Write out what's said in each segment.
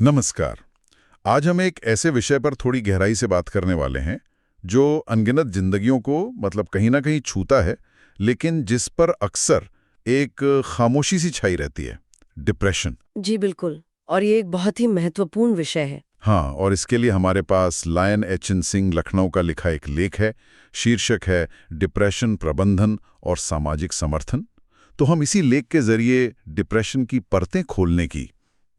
नमस्कार। आज हम एक ऐसे विषय पर थोड़ी गहराई से बात करने वाले हैं जो अनगिनत जिंदगियों को कहीं ना कहीं छूता है, लेकिन जिस पर अक्सर एक खामोशी सी छाई रहती है। डिप्रेशन। जी बिल्कुल। और ये एक बहुत ही महत्वपूर्ण विषय है। हाँ, और इसके लिए हमारे पास लायन एच.एन. सिंह लखनऊ का लिखा एक लेख है। शीर्षक है डिप्रेशन प्रबंधन और सामाजिक समर्थन। तो हम इसी लेख के जरिए डिप्रेशन की परतें खोलने की,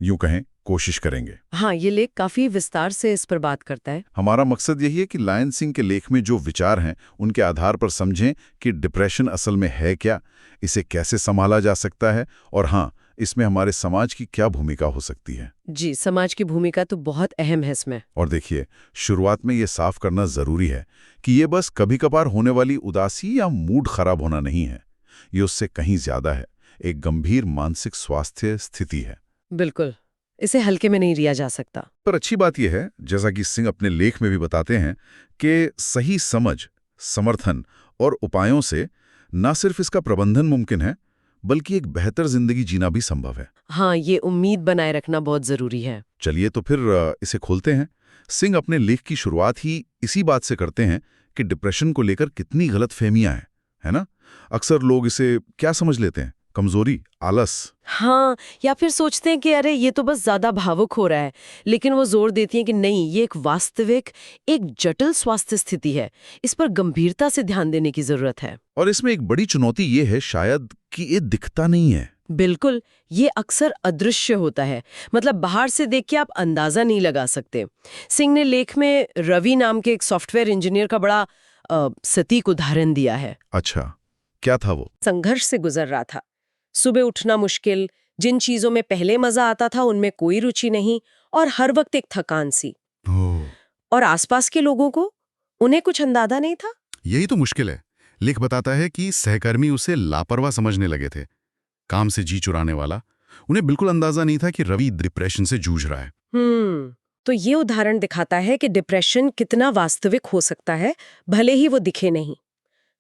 यूं कहें, कोशिश करेंगे। हाँ, ये लेख काफी विस्तार से इस पर बात करता है। हमारा मकसद यही है कि लायन सिंह के लेख में जो विचार हैं उनके आधार पर समझें कि डिप्रेशन असल में है क्या, इसे कैसे संभाला जा सकता है, और हाँ, इसमें हमारे समाज की क्या भूमिका हो सकती है। जी, समाज की भूमिका तो बहुत अहम है इसमें। और देखिए, शुरुआत में ये साफ करना जरूरी है कि ये बस कभी कभार होने वाली उदासी या मूड खराब होना नहीं है। ये उससे कहीं ज्यादा है, एक गंभीर मानसिक स्वास्थ्य स्थिति है। बिल्कुल, इसे हल्के में नहीं लिया जा सकता। पर अच्छी बात यह है, जैसा कि सिंह अपने लेख में भी बताते हैं, कि सही समझ, समर्थन और उपायों से न सिर्फ इसका प्रबंधन मुमकिन है, बल्कि एक बेहतर जिंदगी जीना भी संभव है। हाँ, ये उम्मीद बनाए रखना बहुत जरूरी है। चलिए तो फिर इसे खोलते हैं। सिंह अपने लेख की शुरुआत ही इसी बात से करते हैं कि डिप्रेशन को लेकर कितनी गलतफहमियां हैं, है ना? अक्सर लोग इसे क्या समझ लेते हैं? कमजोरी, आलस। हाँ, या फिर सोचते हैं कि अरे ये तो बस ज्यादा भावुक हो रहा है। लेकिन वो जोर देती हैं कि नहीं, ये एक वास्तविक, एक जटिल स्वास्थ्य स्थिति है। इस पर गंभीरता से ध्यान देने की जरूरत है। और इसमें एक बड़ी चुनौती ये है शायद कि ये दिखता नहीं है। बिल्कुल, ये अक्सर अदृश्य होता है। मतलब बाहर से देख के आप अंदाजा नहीं लगा सकते। सिंह ने लेख में रवि नाम के एक सॉफ्टवेयर इंजीनियर का बड़ा सटीक उदाहरण दिया है। अच्छा, क्या था वो? संघर्ष से गुजर रहा था। सुबह उठना मुश्किल, जिन चीजों में पहले मजा आता था उनमें कोई रुचि नहीं, और हर वक्त एक थकान सी। ओह, और आसपास के लोगों को, उन्हें कुछ अंदाजा नहीं था। यही तो मुश्किल है। लेख बताता है कि सहकर्मी उसे लापरवाह समझने लगे थे, काम से जी चुराने वाला। उन्हें बिल्कुल अंदाजा नहीं था कि रवि डिप्रेशन से जूझ रहा है। तो ये उदाहरण दिखाता है कि डिप्रेशन कितना वास्तविक हो सकता है, भले ही वो दिखे नहीं।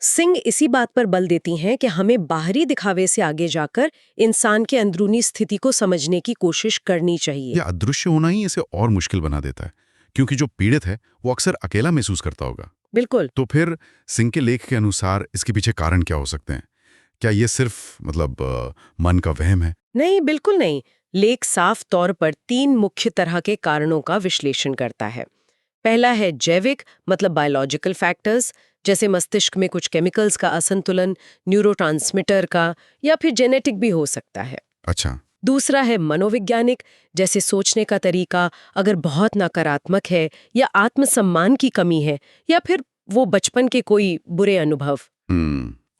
सिंह इसी बात पर बल देती हैं कि हमें बाहरी दिखावे से आगे जाकर इंसान के अंदरूनी स्थिति को समझने की कोशिश करनी चाहिए। यह अदृश्य होना ही इसे और मुश्किल बना देता है, क्योंकि जो पीड़ित है वो अक्सर अकेला महसूस करता होगा। बिल्कुल। तो फिर सिंह के लेख के अनुसार इसके पीछे कारण क्या हो सकते हैं? क्या ये सिर्फ मन का वहम है? नहीं, बिल्कुल नहीं। लेख साफ तौर पर 3 मुख्य तरह के कारणों का विश्लेषण करता है। पहला है जैविक, मतलब बायोलॉजिकल फैक्टर्स, जैसे मस्तिष्क में कुछ केमिकल्स का असंतुलन, न्यूरोट्रांसमीटर का, या फिर जेनेटिक भी हो सकता है। अच्छा। दूसरा है मनोवैज्ञानिक, जैसे सोचने का तरीका अगर बहुत नकारात्मक है, या आत्मसम्मान की कमी है, या फिर वो बचपन के कोई बुरे अनुभव।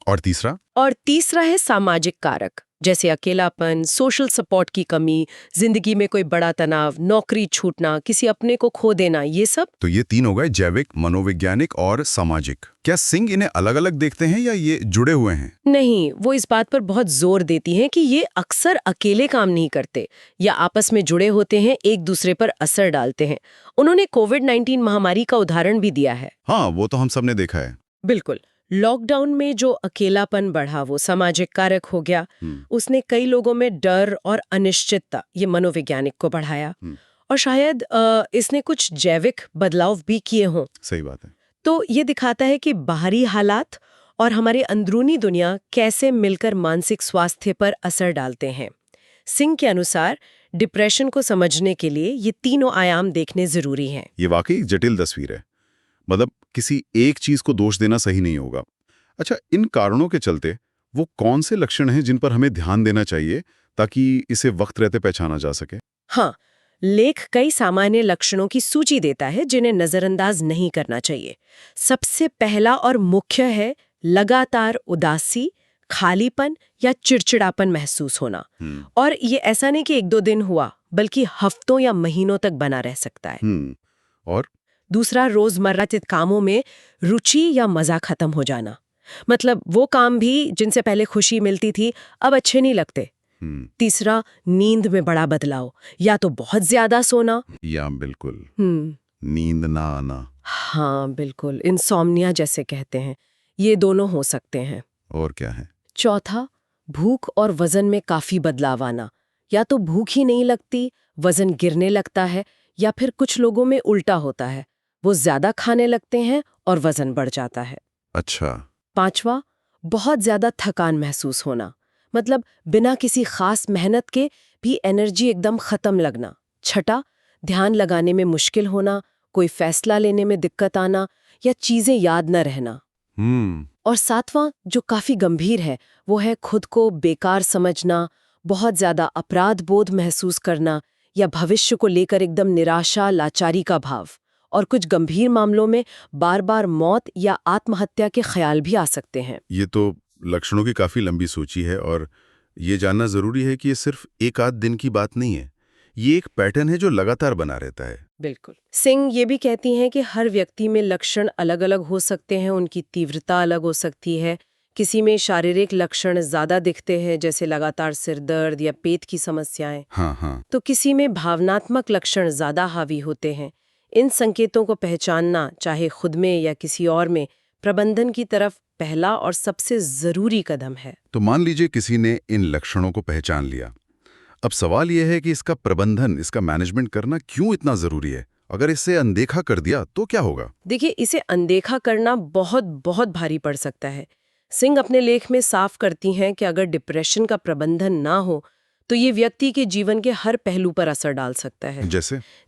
और तीसरा? और तीसरा है सामाजिक कारक, जैसे अकेलापन, सोशल सपोर्ट की कमी, जिंदगी में कोई बड़ा तनाव, नौकरी छूटना, किसी अपने को खो देना, ये सब। तो ये 3 हो गए, जैविक, मनोवैज्ञानिक और सामाजिक। क्या सिंह इन्हें अलग अलग देखते हैं या ये जुड़े हुए हैं? नहीं, वो इस बात पर बहुत जोर देती हैं कि ये अक्सर अकेले काम नहीं करते, या आपस में जुड़े होते हैं, एक दूसरे पर असर डालते हैं। उन्होंने कोविड-19 महामारी का उदाहरण भी दिया है। हाँ, वो तो हम सबने देखा है। बिल्कुल। लॉकडाउन में जो अकेलापन बढ़ा वो सामाजिक कारक हो गया। उसने कई लोगों में डर और अनिश्चितता, ये मनोवैज्ञानिक को बढ़ाया। और शायद इसने कुछ जैविक बदलाव भी किए हों। सही बात है। तो ये दिखाता है कि बाहरी हालात और हमारे अंदरूनी दुनिया कैसे मिलकर मानसिक स्वास्थ्य पर असर डालते हैं। सिंह के अनुसार डिप्रेशन को समझने के लिए ये तीनों आयाम देखने जरूरी हैं। ये वाकई एक जटिल तस्वीर है। किसी एक चीज को दोष देना सही नहीं होगा। अच्छा, इन कारणों के चलते वो कौन से लक्षण हैं जिन पर हमें ध्यान देना चाहिए ताकि इसे वक्त रहते पहचाना जा सके? हाँ, लेख कई सामान्य लक्षणों की सूची देता है जिन्हें नजरअंदाज नहीं करना चाहिए। सबसे पहला और मुख्य है लगातार उदासी, खालीपन या चिड़चिड़ापन महसूस होना। और ये ऐसा नहीं कि 1-2 दिन हुआ, बल्कि हफ्तों या महीनों तक बना रह सकता है। और दूसरा, रोजमर्रा के कामों में रुचि या मजा खत्म हो जाना। मतलब वो काम भी जिनसे पहले खुशी मिलती थी अब अच्छे नहीं लगते। तीसरा, नींद में बड़ा बदलाव, या तो बहुत ज्यादा सोना, या बिल्कुल नींद ना आना। हाँ बिल्कुल, इंसोम्निया जैसे कहते हैं, ये दोनों हो सकते हैं। और क्या है? चौथा, भूख और वजन में काफी बदलाव आना, या तो भूख ही नहीं लगती, वजन गिरने लगता है, या फिर कुछ लोगों में उल्टा होता है, वो ज्यादा खाने लगते हैं और वजन बढ़ जाता है। अच्छा। 5वां, बहुत ज्यादा थकान महसूस होना, मतलब बिना किसी खास मेहनत के भी एनर्जी एकदम खत्म लगना। 6, ध्यान लगाने में मुश्किल होना, कोई फैसला लेने में दिक्कत आना या चीजें याद न रहना। और 7वां, जो काफी गंभीर है, वो है खुद को बेकार समझना, बहुत ज्यादा अपराध बोध महसूस करना या भविष्य को लेकर एकदम निराशा, लाचारी का भाव। और कुछ गंभीर मामलों में बार बार मौत या आत्महत्या के ख्याल भी आ सकते हैं। ये तो लक्षणों की काफी लंबी सूची है, और ये जानना जरूरी है कि ये सिर्फ एक आध दिन की बात नहीं है। ये एक पैटर्न है जो लगातार बना रहता है। बिल्कुल। सिंह ये भी कहती हैं कि हर व्यक्ति में लक्षण अलग अलग हो सकते हैं, उनकी तीव्रता अलग हो सकती है। किसी में शारीरिक लक्षण ज्यादा दिखते हैं, जैसे लगातार सिर दर्द या पेट की समस्याएं, हाँ। तो किसी में भावनात्मक लक्षण ज्यादा हावी होते हैं। इन संकेतों को पहचानना, चाहे खुद में या किसी और में, प्रबंधन की तरफ पहला और सबसे जरूरी कदम है। तो मान लीजिए किसी ने इन लक्षणों को पहचान लिया। अब सवाल यह है कि इसका प्रबंधन, इसका मैनेजमेंट करना क्यों इतना जरूरी है? अगर इसे अनदेखा कर दिया तो क्या होगा? देखिए, इसे अनदेखा करना बहुत बहुत भारी पड़ सकता है। सिंह अपने लेख में साफ करती हैं कि अगर डिप्रेशन का प्रबंधन ना हो तो ये व्यक्ति के जीवन के हर पहलू पर असर डाल सकता है।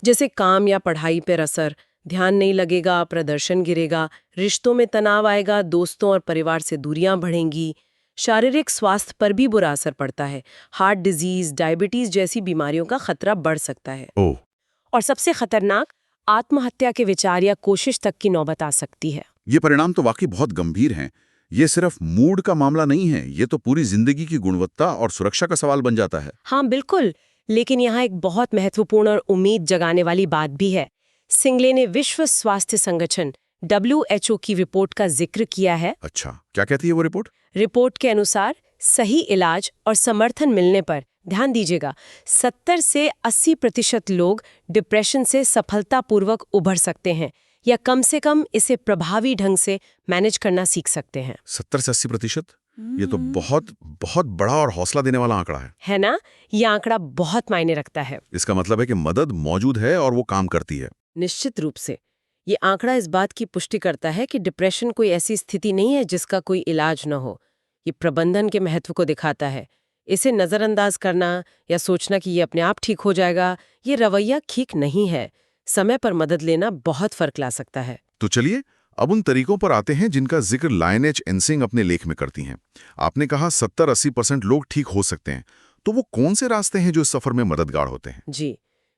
जैसे काम या पढ़ाई पर असर, ध्यान नहीं लगेगा, प्रदर्शन गिरेगा, रिश्तों में तनाव आएगा, दोस्तों और परिवार से दूरियां बढ़ेंगी। शारीरिक स्वास्थ्य पर भी बुरा असर पड़ता है। हार्ट डिजीज, डायबिटीज जैसी बीमारियों का खतरा बढ़ सकता है। और सबसे खतरनाक, आत्महत्या के विचार या कोशिश तक की नौबत आ सकती है। ये परिणाम तो वाकई बहुत गंभीर हैं। ये सिर्फ मूड का मामला नहीं है, ये तो पूरी जिंदगी की गुणवत्ता और सुरक्षा का सवाल बन जाता है। हाँ बिल्कुल, लेकिन यहाँ एक बहुत महत्वपूर्ण और उम्मीद जगाने वाली बात भी है। सिंगले ने विश्व स्वास्थ्य संगठन WHO की रिपोर्ट का जिक्र किया है। अच्छा, क्या कहती है वो रिपोर्ट? रिपोर्ट के अनुसार सही इलाज और समर्थन मिलने पर, ध्यान दीजिएगा, 70 से 80% लोग डिप्रेशन से सफलतापूर्वक उभर सकते हैं, या कम से कम इसे प्रभावी ढंग से मैनेज करना सीख सकते हैं। 70 से 80%? ये तो बहुत बहुत बड़ा और हौसला देने वाला आंकड़ा है ना? ये आंकड़ा बहुत मायने रखता है। इसका मतलब है कि मदद मौजूद है और वो काम करती है। निश्चित रूप से। ये आंकड़ा इस बात की पुष्टि करता है कि डिप्रेशन कोई ऐसी स्थिति नहीं है जिसका कोई इलाज न हो। ये प्रबंधन के महत्व को दिखाता है। इसे नजरअंदाज करना या सोचना कि ये अपने आप ठीक हो जाएगा, ये रवैया ठीक नहीं है। समय पर मदद लेना बहुत फर्क ला सकता है। तो चलिए अब उन तरीकों पर आते हैं जिनका जिक्र लायन एच एनसिंग अपने लेख में करती हैं। आपने कहा 70-80% लोग ठीक हो सकते हैं, तो वो कौन से रास्ते हैं जो इस सफर में मददगार होते हैं? जी,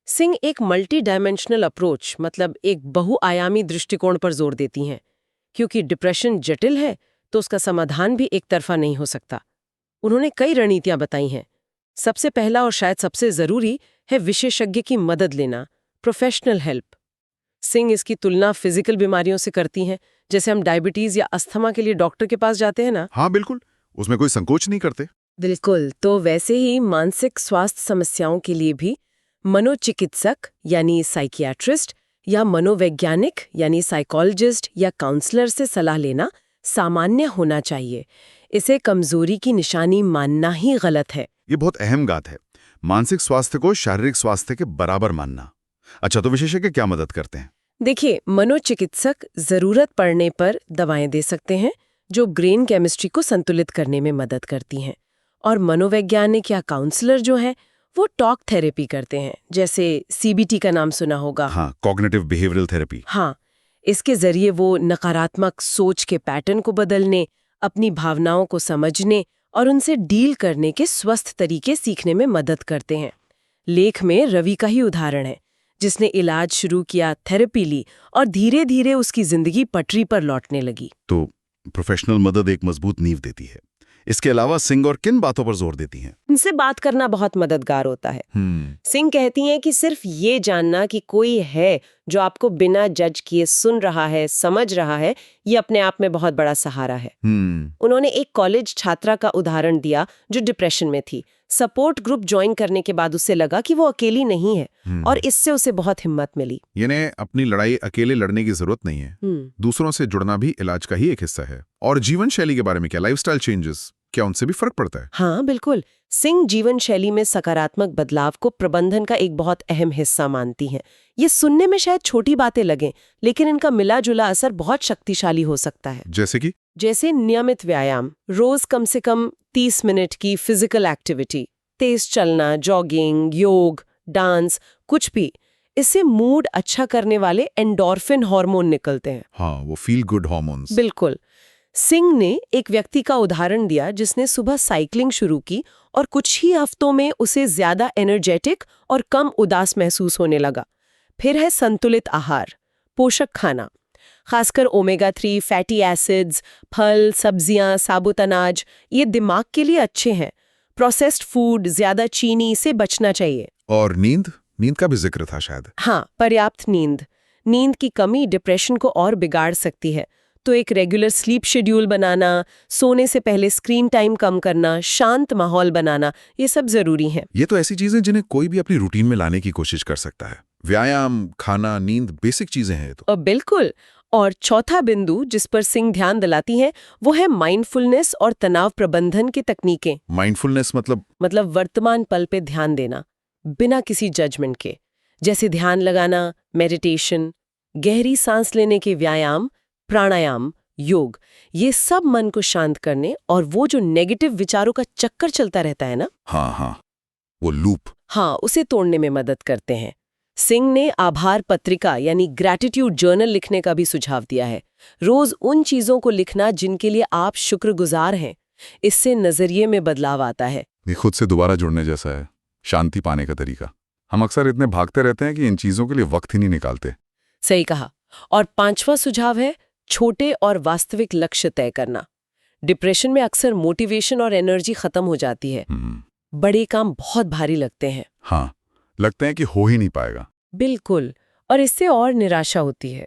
सिंह एक मल्टी डायमेंशनल अप्रोच, मतलब एक बहुआयामी दृष्टिकोण पर जोर देती हैं। क्योंकि डिप्रेशन जटिल है तो उसका समाधान भी एक तरफा नहीं हो सकता। उन्होंने कई रणनीतियां बताई हैं। सबसे पहला और शायद सबसे जरूरी है विशेषज्ञ की मदद लेना, प्रोफेशनल हेल्प। सिंह इसकी तुलना फिजिकल बीमारियों से करती हैं, जैसे हम डायबिटीज या अस्थमा के लिए डॉक्टर के पास जाते हैं ना। हाँ बिल्कुल, उसमें कोई संकोच नहीं करते। बिल्कुल, तो वैसे ही मानसिक स्वास्थ्य समस्याओं के लिए भी मनोचिकित्सक यानी साइकियाट्रिस्ट या मनोवैज्ञानिक यानी साइकोलॉजिस्ट या काउंसलर से सलाह लेना सामान्य होना चाहिए। इसे कमजोरी की निशानी मानना ही गलत है। ये बहुत अहम बात है, मानसिक स्वास्थ्य को शारीरिक स्वास्थ्य के बराबर मानना। अच्छा, तो विशेषज्ञ क्या मदद करते हैं? देखिए, मनोचिकित्सक जरूरत पड़ने पर दवाएं दे सकते हैं जो ब्रेन केमिस्ट्री को संतुलित करने में मदद करती हैं, और मनोवैज्ञानिक या काउंसलर जो हैं वो टॉक थेरेपी करते हैं, जैसे CBT का नाम सुना होगा। हाँ, कॉग्निटिव बिहेवियरल थेरेपी। हाँ, इसके जरिए वो नकारात्मक सोच के पैटर्न को बदलने, अपनी भावनाओं को समझने और उनसे डील करने के स्वस्थ तरीके सीखने में मदद करते हैं। लेख में रवि का ही उदाहरण है, जिसने इलाज शुरू किया, थेरेपी ली और धीरे धीरे उसकी जिंदगी पटरी पर लौटने लगी। तो प्रोफेशनल मदद एक मजबूत नींव देती है। इसके अलावा सिंह और किन बातों पर जोर देती हैं? उनसे बात करना बहुत मददगार होता है। सिंह कहती हैं कि सिर्फ ये जानना कि कोई है जो आपको बिना जज किए सुन रहा है, समझ रहा है, ये अपने आप में बहुत बड़ा सहारा है। उन्होंने एक कॉलेज छात्रा का उदाहरण दिया जो डिप्रेशन में थी। सपोर्ट ग्रुप ज्वाइन करने के बाद उसे लगा कि वो अकेली नहीं है, और इससे उसे बहुत हिम्मत मिली। यानी अपनी लड़ाई अकेले लड़ने की जरूरत नहीं है, दूसरों से जुड़ना भी इलाज का ही एक हिस्सा है। और जीवन शैली के बारे में क्या? लाइफस्टाइल चेंजेस, क्या उनसे भी फर्क पड़ता है? हाँ बिल्कुल। सिंह जीवन शैली में सकारात्मक बदलाव को प्रबंधन का एक बहुत अहम हिस्सा मानती हैं। ये सुनने में शायद छोटी बातें लगें, लेकिन इनका मिला जुला असर बहुत शक्तिशाली हो सकता है। जैसे नियमित व्यायाम, रोज कम से कम 30 मिनट की फिजिकल एक्टिविटी, तेज चलना, जॉगिंग, योग, डांस, कुछ भी। इससे मूड अच्छा करने वाले एंडोर्फिन हार्मोन निकलते हैं। हाँ, वो फील गुड हार्मोन्स। बिल्कुल। सिंह ने एक व्यक्ति का उदाहरण दिया जिसने सुबह साइकिलिंग शुरू की और कुछ ही हफ्तों में उसे ज्यादा एनर्जेटिक और कम उदास महसूस होने लगा। फिर है संतुलित आहार, पोषक खाना, खासकर ओमेगा 3 फैटी एसिड्स, फल, सब्जियां, साबुत अनाज, ये दिमाग के लिए अच्छे हैं। प्रोसेस्ड फूड, ज्यादा चीनी से बचना चाहिए। और नींद का भी जिक्र था शायद। हाँ, पर्याप्त नींद की कमी डिप्रेशन को और बिगाड़ सकती है। तो एक रेगुलर स्लीप शेड्यूल बनाना, सोने से पहले स्क्रीन टाइम कम करना, शांत माहौल बनाना, ये सब जरूरी है। ये तो ऐसी चीजें जिन्हें कोई भी अपनी रूटीन में लाने की कोशिश कर सकता है। व्यायाम, खाना, नींद बेसिक चीजें हैं ये तो। बिल्कुल। और चौथा बिंदु जिस पर सिंह ध्यान दिलाती हैं वो है माइंडफुलनेस और तनाव प्रबंधन की तकनीकें। माइंडफुलनेस मतलब वर्तमान पल पे ध्यान देना बिना किसी जजमेंट के, जैसे ध्यान लगाना, मेडिटेशन, गहरी सांस लेने के व्यायाम, प्राणायाम, योग। ये सब मन को शांत करने और वो जो नेगेटिव विचारों का चक्कर चलता रहता है ना, हाँ, वो लूप, हाँ, उसे तोड़ने में मदद करते हैं। सिंह ने आभार पत्रिका यानी ग्रैटिट्यूड जर्नल लिखने का भी सुझाव दिया है। रोज उन चीजों को लिखना जिनके लिए आप शुक्रगुजार हैं। इससे नजरिए में बदलाव आता है। ये खुद से दोबारा जुड़ने जैसा है, शांति पाने का तरीका। हम अक्सर इतने भागते रहते हैं कि इन चीजों के लिए वक्त ही नहीं निकालते। सही कहा। और पांचवा सुझाव है छोटे और वास्तविक लक्ष्य तय करना। डिप्रेशन में अक्सर मोटिवेशन और एनर्जी खत्म हो जाती है। बड़े काम बहुत भारी लगते हैं। हाँ, लगते हैं कि हो ही नहीं पाएगा। बिल्कुल। और इससे और निराशा होती है।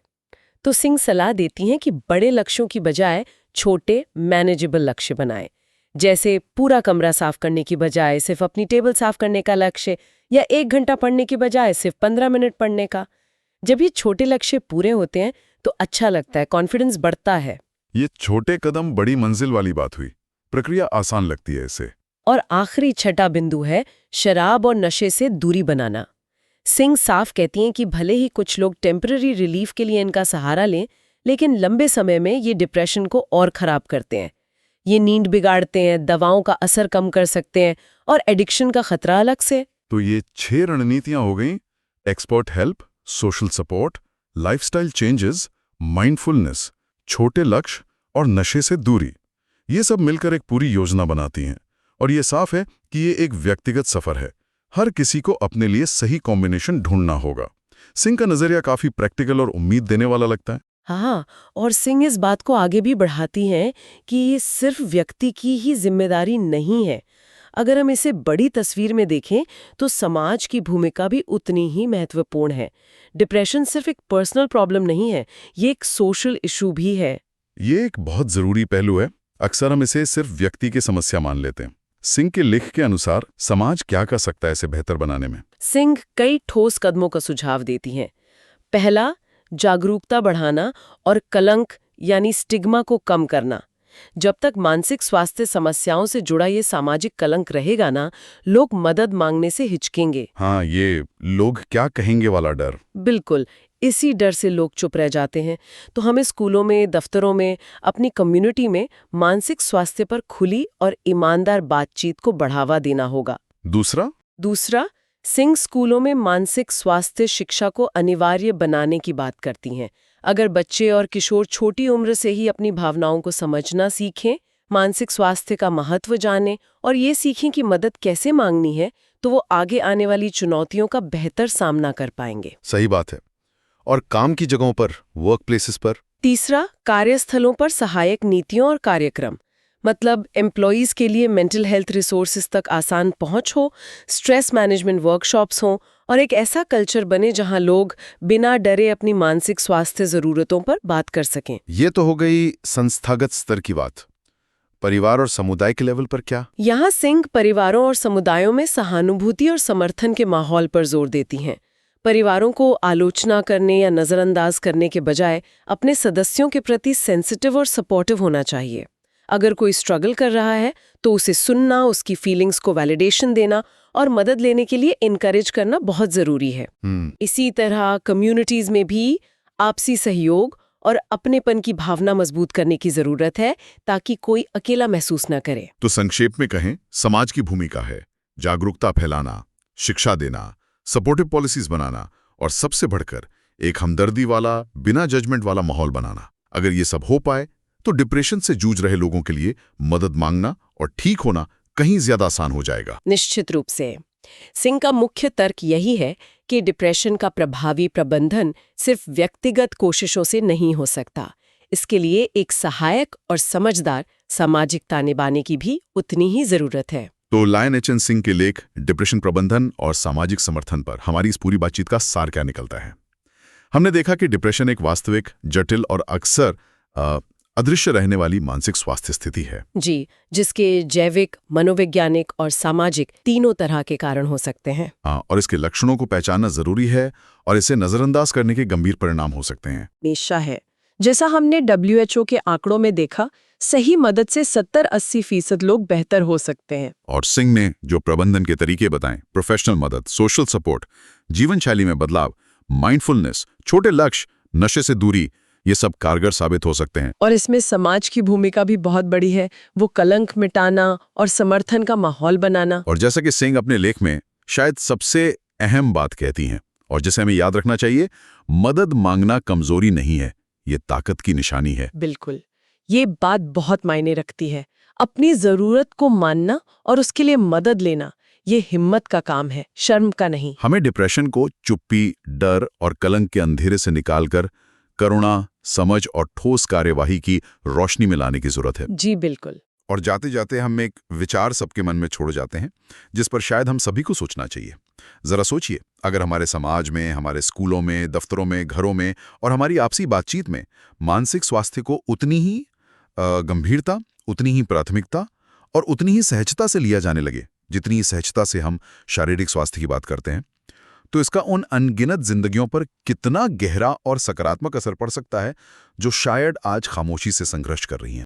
तो सिंह सलाह देती हैं कि बड़े लक्ष्यों की बजाय छोटे मैनेजेबल लक्ष्य बनाएं। जैसे पूरा कमरा साफ करने की बजाय सिर्फ अपनी टेबल साफ करने का लक्ष्य, या 1 घंटा पढ़ने की बजाय सिर्फ 15 मिनट पढ़ने का। जब ये छोटे लक्ष्य पूरे होते हैं तो अच्छा लगता है, कॉन्फिडेंस बढ़ता है। ये छोटे कदम बड़ी मंजिल वाली बात हुई। प्रक्रिया आसान लगती है इससे। और आखिरी छठा बिंदु है शराब और नशे से दूरी बनाना। सिंह साफ कहती हैं कि भले ही कुछ लोग टेम्पररी रिलीफ के लिए इनका सहारा लें, लेकिन लंबे समय में ये डिप्रेशन को और खराब करते हैं। ये नींद बिगाड़ते हैं, दवाओं का असर कम कर सकते हैं और एडिक्शन का खतरा अलग से। तो ये 6 रणनीतियां हो गईं: expert help, social support, lifestyle changes, mindfulness, छोटे लक्ष्य और नशे से दूरी। ये सब मिलकर एक पूरी योजना बनाती हैं। और ये साफ है कि ये एक व्यक्तिगत सफर है। हर किसी को अपने लिए सही कॉम्बिनेशन ढूंढना होगा। सिंह का नजरिया काफी प्रैक्टिकल और उम्मीद देने वाला लगता है। हाँ, और सिंह इस बात को आगे भी बढ़ाती हैं कि ये सिर्फ व्यक्ति की ही जिम्मेदारी नहीं है। अगर हम इसे बड़ी तस्वीर में देखें तो समाज की भूमिका भी उतनी ही महत्वपूर्ण है। डिप्रेशन सिर्फ एक पर्सनल प्रॉब्लम नहीं है, ये एक सोशल इशू भी है। ये एक बहुत जरूरी पहलू है। अक्सर हम इसे सिर्फ व्यक्ति की समस्या मान लेते हैं। सिंह के लेख के अनुसार समाज क्या कर सकता है इसे बेहतर बनाने में? सिंह कई ठोस कदमों का सुझाव देती हैं। पहला, जागरूकता बढ़ाना और कलंक यानी स्टिग्मा को कम करना। जब तक मानसिक स्वास्थ्य समस्याओं से जुड़ा ये सामाजिक कलंक रहेगा ना, लोग मदद मांगने से हिचकेंगे। हाँ, ये लोग क्या कहेंगे वाला डर। बिल्कुल, इसी डर से लोग चुप रह जाते हैं। तो हमें स्कूलों में, दफ्तरों में, अपनी कम्युनिटी में मानसिक स्वास्थ्य पर खुली और ईमानदार बातचीत को बढ़ावा देना होगा। दूसरा, सिंह स्कूलों में मानसिक स्वास्थ्य शिक्षा को अनिवार्य बनाने की बात करती हैं। अगर बच्चे और किशोर छोटी उम्र से ही अपनी भावनाओं को समझना सीखें, मानसिक स्वास्थ्य का महत्व जानें और ये सीखें कि मदद कैसे मांगनी है, तो वो आगे आने वाली चुनौतियों का बेहतर सामना कर पाएंगे। सही बात है। और काम की जगहों पर, वर्क प्लेसेस पर? तीसरा, कार्यस्थलों पर सहायक नीतियों और कार्यक्रम। मतलब एम्प्लॉयज के लिए मेंटल हेल्थ रिसोर्सेज तक आसान पहुंच हो, स्ट्रेस मैनेजमेंट वर्कशॉप्स हों और एक ऐसा कल्चर बने जहां लोग बिना डरे अपनी मानसिक स्वास्थ्य जरूरतों पर बात कर सकें। ये तो हो गई संस्थागत स्तर की बात। परिवार और समुदाय के लेवल पर क्या? यहाँ सिंह परिवारों और समुदायों में सहानुभूति और समर्थन के माहौल पर जोर देती हैं। परिवारों को आलोचना करने या नजरअंदाज करने के बजाय अपने सदस्यों के प्रति सेंसिटिव और सपोर्टिव होना चाहिए। अगर कोई स्ट्रगल कर रहा है तो उसे सुनना, उसकी फीलिंग्स को वैलिडेशन देना और मदद लेने के लिए इनकरेज करना बहुत ज़रूरी है। इसी तरह कम्युनिटीज़ में भी आपसी सहयोग और अपनेपन की भावना मजबूत करने की ज़रूरत है ताकि कोई अकेला महसूस न करे। तो संक्षेप में कहें, समाज की भूमिका है जागरूकता फैलाना, शिक्षा देना, सपोर्टिव पॉलिसीज बनाना और सबसे बढ़कर एक हमदर्दी वाला, बिना जजमेंट वाला माहौल बनाना। अगर ये सब हो पाए तो डिप्रेशन से जूझ रहे लोगों के लिए मदद मांगना और ठीक होना कहीं ज्यादा आसान हो जाएगा। निश्चित रूप से सिंह का मुख्य तर्क यही है कि डिप्रेशन का प्रभावी प्रबंधन सिर्फ व्यक्तिगत कोशिशों से नहीं हो सकता। इसके लिए एक सहायक और समझदार सामाजिक तानेबाने की भी उतनी ही जरूरत है। तो लायन एच एन सिंह के लेख डिप्रेशन प्रबंधन और सामाजिक समर्थन पर हमारी इस पूरी बातचीत का सार क्या निकलता है? हमने देखा कि डिप्रेशन एक वास्तविक, जटिल और अक्सर अदृश्य रहने वाली मानसिक स्वास्थ्य स्थिति है जी, जिसके जैविक, मनोवैज्ञानिक और सामाजिक तीनों तरह के कारण हो सकते हैं। और इसके लक्षणों को पहचानना जरूरी है और इसे नजरअंदाज करने के गंभीर परिणाम हो सकते हैं। हमेशा है। जैसा हमने WHO के आंकड़ों में देखा, सही मदद से 70-80% लोग बेहतर हो सकते हैं। और सिंह ने जो प्रबंधन के तरीके बताएं, प्रोफेशनल मदद, सोशल सपोर्ट, जीवन शैली में बदलाव, माइंडफुलनेस, छोटे लक्ष्य, नशे से दूरी, ये सब कारगर साबित हो सकते हैं। और इसमें समाज की भूमिका भी बहुत बड़ी है, वो कलंक मिटाना और समर्थन का माहौल बनाना। और जैसा कि सिंह अपने लेख में शायद सबसे अहम बात कहती हैं और जिसे हमें याद रखना चाहिए, मदद मांगना कमजोरी नहीं है, ये ताकत की निशानी है। बिल्कुल, ये बात बहुत मायने रखती है। अपनी जरूरत को मानना और उसके लिए मदद लेना, ये हिम्मत का काम है, शर्म का नहीं। हमें डिप्रेशन को चुप्पी, डर और कलंक के अंधेरे से निकालकर करुणा, समझ और ठोस कार्यवाही की रोशनी में लाने की जरूरत है। जी बिल्कुल। और जाते जाते हम एक विचार सबके मन में छोड़ जाते हैं, जिस पर शायद हम सभी को सोचना चाहिए। जरा सोचिए, अगर हमारे समाज में, हमारे स्कूलों में, दफ्तरों में, घरों में और हमारी आपसी बातचीत में मानसिक स्वास्थ्य को उतनी ही गंभीरता, उतनी ही प्राथमिकता और उतनी ही सहजता से लिया जाने लगे जितनी सहजता से हम शारीरिक स्वास्थ्य की बात करते हैं, तो इसका उन अनगिनत जिंदगियों पर कितना गहरा और सकारात्मक असर पड़ सकता है जो शायद आज खामोशी से संघर्ष कर रही हैं।